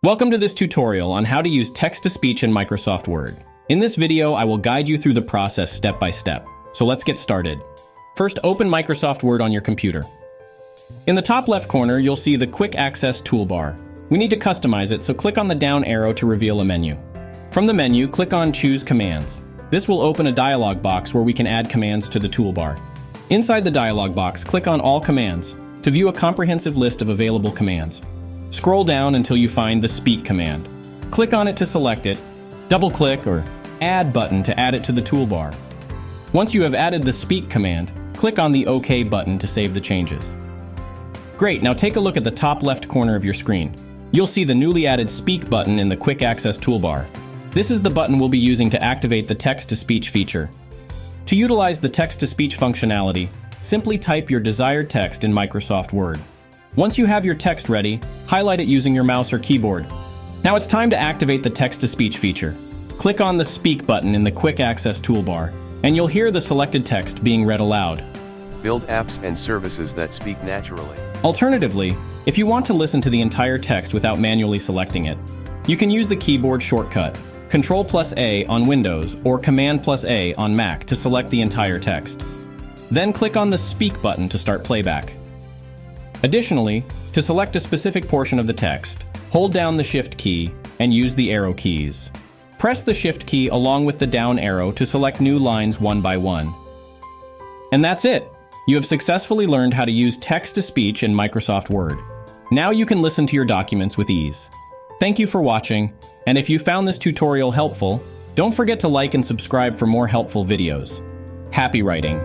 Welcome to this tutorial on how to use text-to-speech in Microsoft Word. In this video, I will guide you through the process step by step. So let's get started. First, open Microsoft Word on your computer. In the top left corner, you'll see the Quick Access toolbar. We need to customize it, so click on the down arrow to reveal a menu. From the menu, click on Choose Commands. This will open a dialog box where we can add commands to the toolbar. Inside the dialog box, click on All Commands to view a comprehensive list of available commands. Scroll down until you find the Speak command. Click on it to select it, double-click or Add button to add it to the toolbar. Once you have added the Speak command, click on the OK button to save the changes. Great, now take a look at the top left corner of your screen. You'll see the newly added Speak button in the Quick Access toolbar. This is the button we'll be using to activate the text-to-speech feature. To utilize the text-to-speech functionality, simply type your desired text in Microsoft Word. Once you have your text ready, highlight it using your mouse or keyboard. Now it's time to activate the text-to-speech feature. Click on the Speak button in the Quick Access toolbar, and you'll hear the selected text being read aloud. Build apps and services that speak naturally. Alternatively, if you want to listen to the entire text without manually selecting it, you can use the keyboard shortcut, Ctrl+A on Windows or Command+A on Mac to select the entire text. Then click on the Speak button to start playback. Additionally, to select a specific portion of the text, hold down the Shift key and use the arrow keys. Press the Shift key along with the down arrow to select new lines one by one. And that's it! You have successfully learned how to use text-to-speech in Microsoft Word. Now you can listen to your documents with ease. Thank you for watching, and if you found this tutorial helpful, don't forget to like and subscribe for more helpful videos. Happy writing!